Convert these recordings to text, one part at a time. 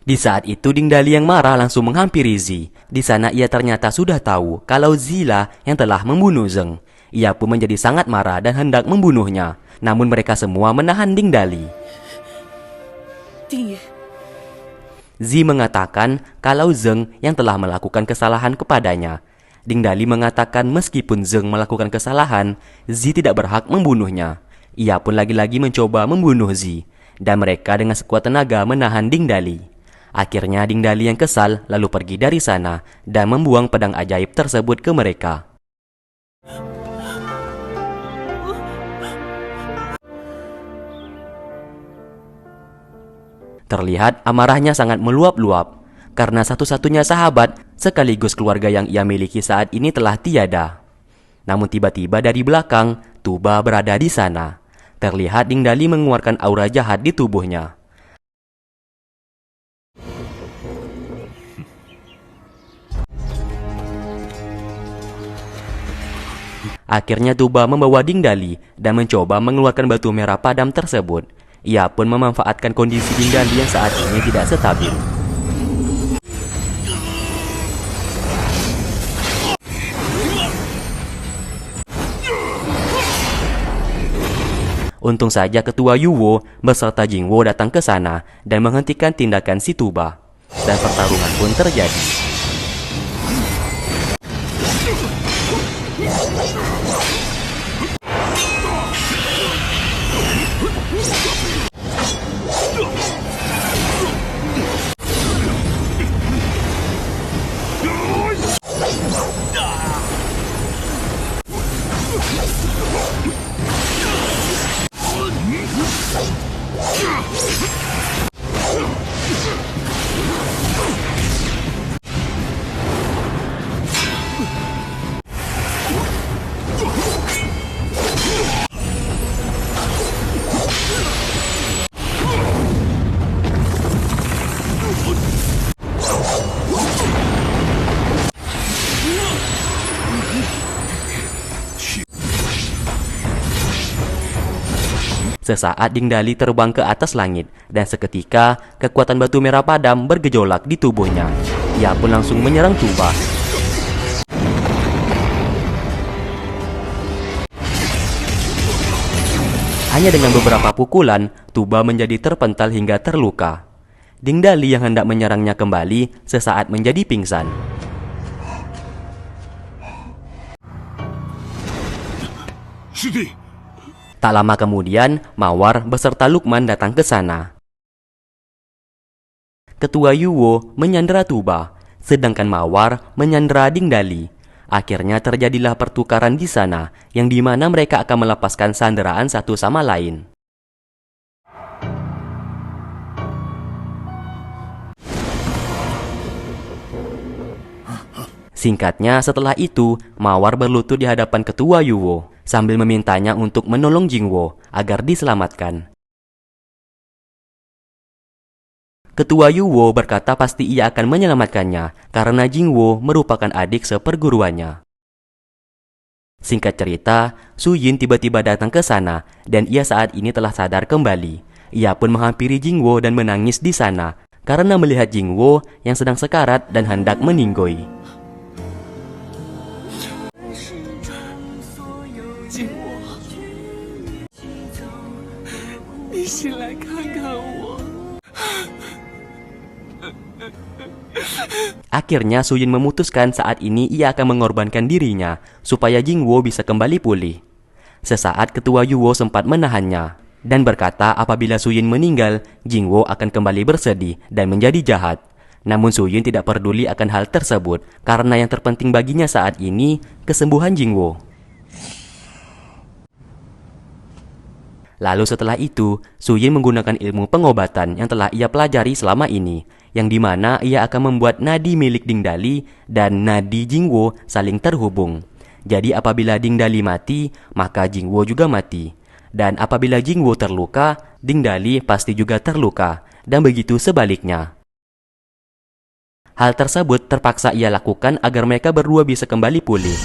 Di saat itu Ding Dali yang marah langsung menghampiri Zi. Di sana ia ternyata sudah tahu kalau Zi lah yang telah membunuh Zheng. Ia pun menjadi sangat marah dan hendak membunuhnya. Namun mereka semua menahan Ding Dali. 丁爷， Zi mengatakan kalau Zheng yang telah melakukan kesalahan kepadanya. Ding Dali mengatakan meskipun Zheng melakukan kesalahan, Zi tidak berhak membunuhnya. Ia pun lagi-lagi mencoba membunuh Zi. Dan mereka dengan sekuat tenaga menahan Ding Dali. Akhirnya Ding Dali yang kesal lalu pergi dari sana dan membuang pedang ajaib tersebut ke mereka. Terlihat amarahnya sangat meluap-luap karena satu-satunya sahabat sekaligus keluarga yang ia miliki saat ini telah tiada. Namun tiba-tiba dari belakang, Tuba berada di sana. Terlihat Ding Dali mengeluarkan aura jahat di tubuhnya. Akhirnya Tuba membawa Ding Dali dan mencoba mengeluarkan batu merah padam tersebut. Ia pun memanfaatkan kondisi Ding Dali yang saat ini tidak stabil. Untung saja ketua Yuwo beserta Jingwo datang ke sana dan menghentikan tindakan si Tuba. Dan pertarungan pun terjadi. Sesaat Ding Dali terbang ke atas langit dan seketika kekuatan batu merah padam bergejolak di tubuhnya. Ia pun langsung menyerang Tuba. Hanya dengan beberapa pukulan, Tuba menjadi terpental hingga terluka. Ding Dali yang hendak menyerangnya kembali sesaat menjadi pingsan. Tak lama kemudian, Mawar beserta Lukman datang ke sana. Ketua Yuwo menyandera Tuba, sedangkan Mawar menyandera Ding Dali. Akhirnya terjadilah pertukaran di sana, yang dimana mereka akan melepaskan sanderaan satu sama lain. Singkatnya, setelah itu, Mawar berlutut di hadapan ketua Yuwo, sambil memintanya untuk menolong Jingwo agar diselamatkan. Ketua Yuwo berkata pasti ia akan menyelamatkannya karena Jingwo merupakan adik seperguruannya. Singkat cerita, Su Yin tiba-tiba datang ke sana dan ia saat ini telah sadar kembali. Ia pun menghampiri Jingwo dan menangis di sana karena melihat Jingwo yang sedang sekarat dan hendak meninggoy. 静我，你醒来看看我。 Akhirnya Su Yin memutuskan saat ini ia akan mengorbankan dirinya supaya Jingwo bisa kembali pulih. Sesaat ketua Yuwo sempat menahannya dan berkata apabila Su Yin meninggal, Jingwo akan kembali bersedih dan menjadi jahat. Namun Su Yin tidak peduli akan hal tersebut karena yang terpenting baginya saat ini kesembuhan Jingwo. Lalu setelah itu, Su Yin menggunakan ilmu pengobatan yang telah ia pelajari selama ini, yang dimana ia akan membuat nadi milik Ding Dali dan nadi Jingwo saling terhubung. Jadi apabila Ding Dali mati, maka Jingwo juga mati. Dan apabila Jingwo terluka, Ding Dali pasti juga terluka, dan begitu sebaliknya. Hal tersebut terpaksa ia lakukan agar mereka berdua bisa kembali pulih.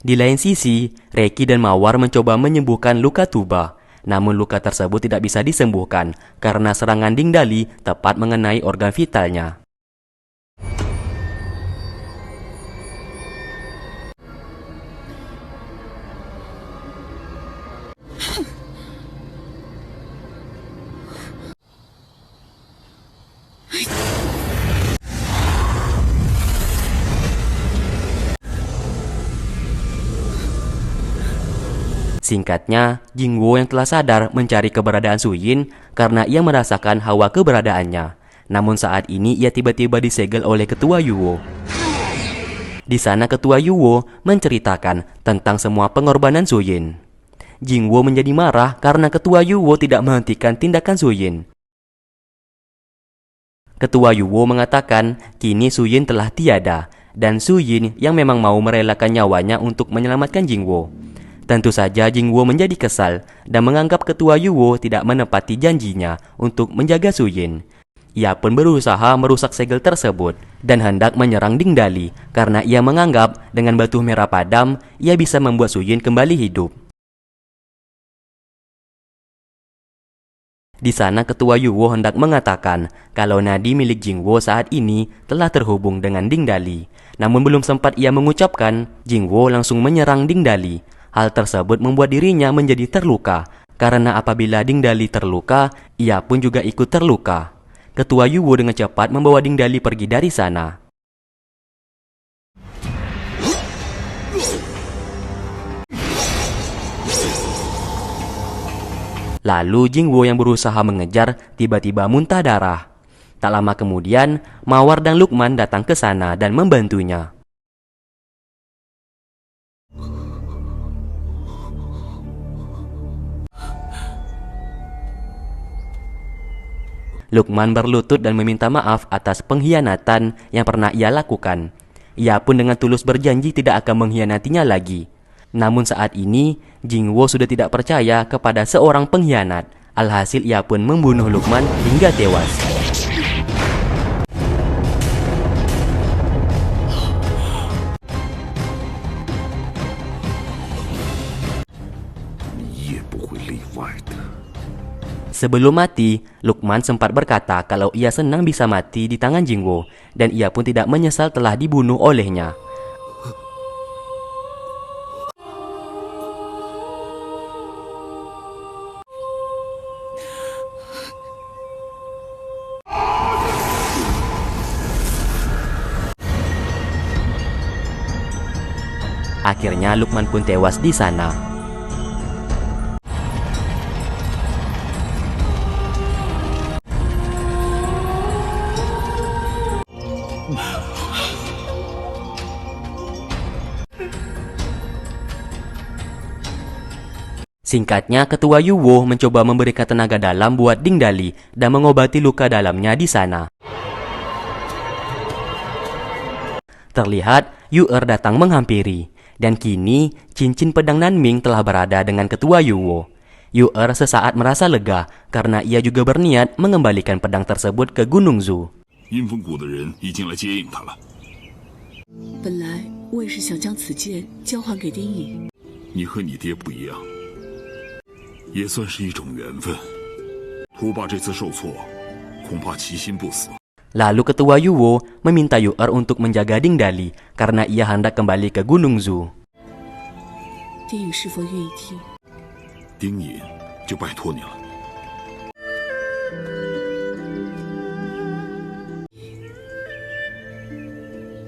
Di lain sisi, Reki dan Mawar mencoba menyembuhkan luka Tuba. Namun luka tersebut tidak bisa disembuhkan karena serangan Ding Dali tepat mengenai organ vitalnya. Singkatnya, Jingwo yang telah sadar mencari keberadaan Su Yin karena ia merasakan hawa keberadaannya. Namun saat ini ia tiba-tiba disegel oleh Ketua Yuwo. Di sana Ketua Yuwo menceritakan tentang semua pengorbanan Su Yin. Jingwo menjadi marah karena Ketua Yuwo tidak menghentikan tindakan Su Yin. Ketua Yuwo mengatakan kini Su Yin telah tiada dan Su Yin yang memang mau merelakan nyawanya untuk menyelamatkan Jingwo. Tentu saja Jingwo menjadi kesal dan menganggap Ketua Yuwo tidak menepati janjinya untuk menjaga Su Yin. Ia pun berusaha merusak segel tersebut dan hendak menyerang Ding Dali karena ia menganggap dengan batu merah padam ia bisa membuat Su Yin kembali hidup. Di sana Ketua Yuwo hendak mengatakan kalau nadi milik Jingwo saat ini telah terhubung dengan Ding Dali. Namun belum sempat ia mengucapkan, Jingwo langsung menyerang Ding Dali. Hal tersebut membuat dirinya menjadi terluka, karena apabila Ding Dali terluka, ia pun juga ikut terluka. Ketua Yuwo dengan cepat membawa Ding Dali pergi dari sana. Lalu Jingwo yang berusaha mengejar tiba-tiba muntah darah. Tak lama kemudian, Mawar dan Lukman datang ke sana dan membantunya. Lukman berlutut dan meminta maaf atas pengkhianatan yang pernah ia lakukan. Ia pun dengan tulus berjanji tidak akan mengkhianatinya lagi. Namun saat ini, Jingwo sudah tidak percaya kepada seorang pengkhianat. Alhasil ia pun membunuh Lukman hingga tewas. Sebelum mati, Lukman sempat berkata kalau ia senang bisa mati di tangan Jingwo dan ia pun tidak menyesal telah dibunuh olehnya. Akhirnya Lukman pun tewas di sana. Singkatnya, Ketua Yuwo mencoba memberikan tenaga dalam buat Ding Dali dan mengobati luka dalamnya di sana. Terlihat, Yu-er datang menghampiri, dan kini cincin pedang Nanming telah berada dengan Ketua Yuwo. Yu-er sesaat merasa lega karena ia juga berniat mengembalikan pedang tersebut ke Gunung Zu. 阴风谷的人已经来接应他了。本来我也是想将此剑交还给丁隐。你和你爹不一样，也算是一种缘分。图霸这次受挫，恐怕其心不死。 Lalu Ketua Yuwo meminta Yu-er untuk menjaga Ding Dali karena ia hendak kembali ke Gunung Zu. 丁隐是否愿意听？丁隐就拜托你了。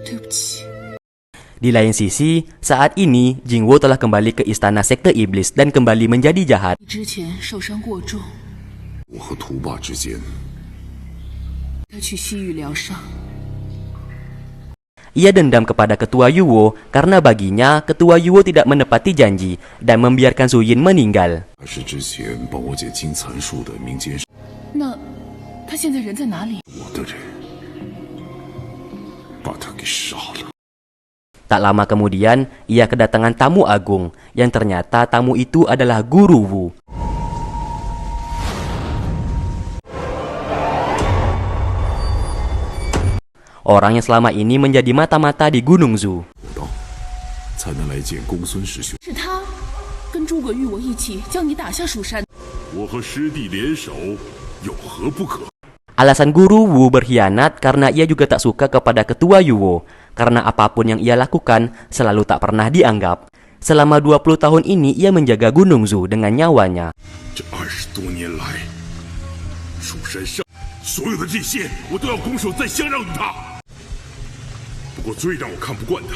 对不起。 Di lain sisi, saat ini Jingwo telah kembali ke istana sekte iblis dan kembali menjadi jahat. 之前受伤过重， 我和图霸之间， 该去西域疗伤。 Ia dendam kepada Ketua Yuwo karena baginya Ketua Yuwo tidak menepati janji dan membiarkan Su Yin meninggal. 还是之前帮我解金蚕术的民间那他现在人在哪里？ 我的人，把他给杀了。 Tak lama kemudian, ia kedatangan tamu agung yang ternyata tamu itu adalah Guru Wu. Orang yang selama ini menjadi mata-mata di Gunung Zu. 才能来见公孙师兄。是他跟诸葛玉我一起将你打下蜀山。我和师弟联手，有何不可？ Alasan Guru Wu berkhianat karena ia juga tak suka kepada ketua Yuwo, karena apapun yang ia lakukan selalu tak pernah dianggap. Selama 20 tahun ini ia menjaga Gunung Zu dengan nyawanya. 这20多年来，蜀山上所有的这些，我都要拱手再相让于他。不过最让我看不惯的，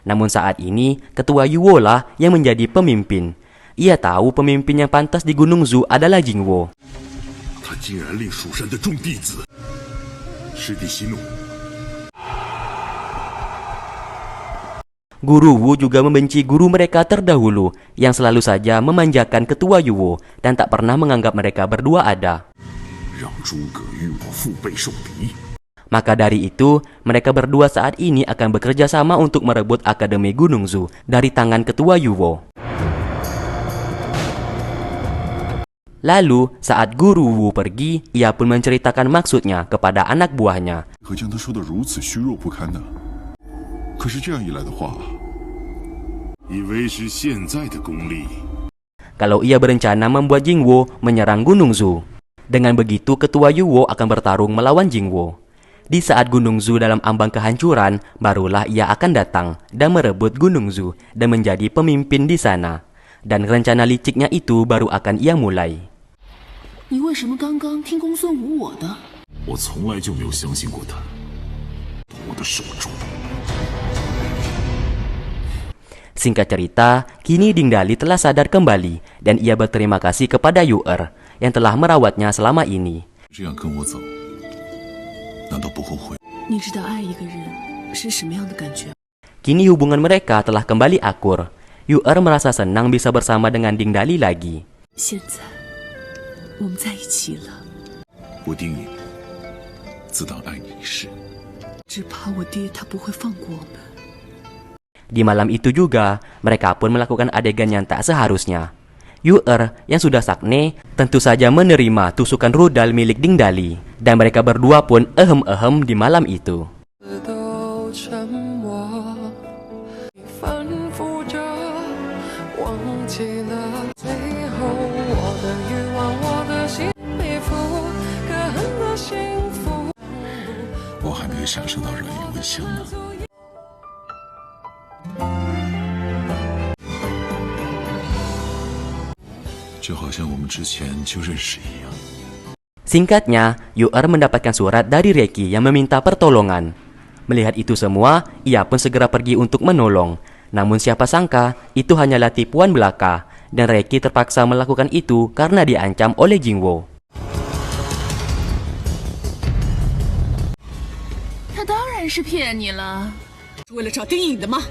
Namun saat ini, ketua Yuwo lah yang menjadi pemimpin. Ia tahu pemimpin yang pantas di Gunung Zu adalah Jingwo. 他竟然令蜀山的众弟子，师弟息怒。 Guru Wu juga membenci guru mereka terdahulu yang selalu saja memanjakan ketua Yuwo dan tak pernah menganggap mereka berdua ada. 让诸葛玉我腹背受敌。 Maka dari itu, mereka berdua saat ini akan bekerja sama untuk merebut Akademi Gunung Zu dari tangan ketua Yuwo. Lalu, saat Guru Wu pergi, ia pun menceritakan maksudnya kepada anak buahnya. 可将他说得如此虚弱不堪呢？可是这样一来的话，以为师现在的功力， Kalau ia berencana membuat Jingwo menyerang Gunung Zu. Dengan begitu, ketua Yuwo akan bertarung melawan Jingwo. Di saat Gunung Zu dalam ambang kehancuran, barulah ia akan datang dan merebut Gunung Zu dan menjadi pemimpin di sana. Dan rencana liciknya itu baru akan ia mulai. 你为什么刚刚听公孙无我的？我从来就没有相信过他从我的手中。 Singkat cerita, kini Ding Dali telah sadar kembali dan ia berterima kasih kepada Yu-er yang telah merawatnya selama ini. 这样跟我走，难道不后悔？ 你知道爱一个人是什么样的感觉？ Kini hubungan mereka telah kembali akur. Yu-er merasa senang bisa bersama dengan Ding Dali lagi. 现在我们在一起了，我定你，自当爱你一世。 只怕我爹他不会放过我们。 Di malam itu juga, mereka pun melakukan adegan yang tak seharusnya. Yu-er yang sudah sakne tentu saja menerima tusukan rudal milik Ding Dali. Dan mereka berdua pun ehem-ehem di malam itu. Singkatnya, Yu-er mendapatkan surat dari Reki yang meminta pertolongan. Melihat itu semua, ia pun segera pergi untuk menolong. Namun siapa sangka, itu hanyalah tipuan belaka. Dan Reki terpaksa melakukan itu karena diancam oleh Jingwo. 他当然是骗你了，是为了找丁颖的吗？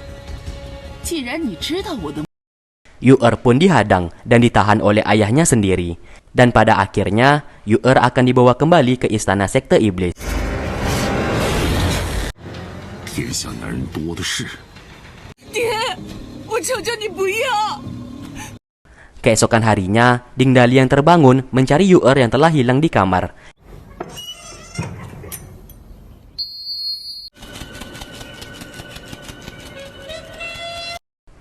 既然你知道我的， Yu-er pun dihadang dan ditahan oleh ayahnya sendiri. Dan pada akhirnya, Yu-er akan dibawa kembali ke istana sekte iblis. 天下男人多的是。爹，我求求你不要！ Keesokan harinya, Ding Dali yang terbangun mencari Yu-er yang telah hilang di kamar.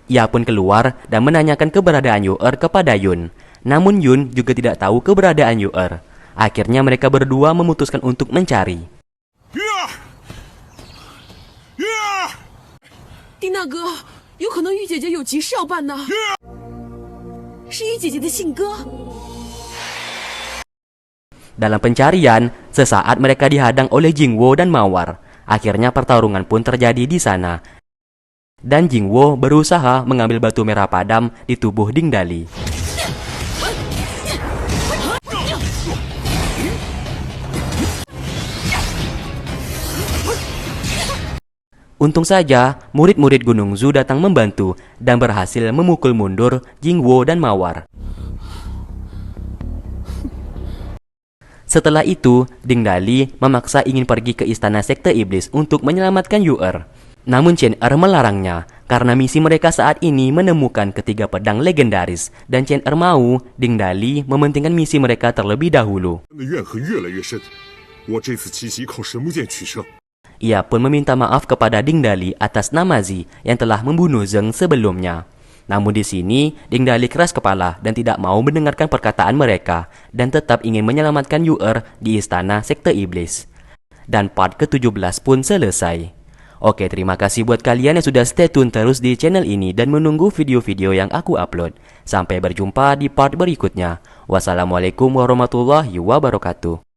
Ia pun keluar dan menanyakan keberadaan Yu-er kepada Yun. Namun Yun juga tidak tahu keberadaan Yu-er. Akhirnya mereka berdua memutuskan untuk mencari. 丁大哥，有可能玉姐姐有急事要办呢。是玉姐姐的信鸽。 Dalam pencarian, sesaat mereka dihadang oleh Jingwo dan Mawar. Akhirnya pertarungan pun terjadi di sana. Dan Jingwo berusaha mengambil batu merah padam di tubuh Ding Dali. Untung saja, murid-murid Gunung Zu datang membantu dan berhasil memukul mundur Jingwo dan Mawar. Setelah itu, Ding Dali memaksa ingin pergi ke istana sekte iblis untuk menyelamatkan Yu-er. Namun Chen-er melarangnya karena misi mereka saat ini menemukan ketiga pedang legendaris dan Chen-er mau Ding Dali mementingkan misi mereka terlebih dahulu. Ia pun meminta maaf kepada Ding Dali atas nama Zi yang telah membunuh Zheng sebelumnya. Namun di sini, Ding Dali keras kepala dan tidak mau mendengarkan perkataan mereka dan tetap ingin menyelamatkan Yu-Er di istana Sekte Iblis. Dan part ke-17 pun selesai. Oke, terima kasih buat kalian yang sudah stay tune terus di channel ini dan menunggu video-video yang aku upload. Sampai berjumpa di part berikutnya. Wassalamualaikum warahmatullahi wabarakatuh.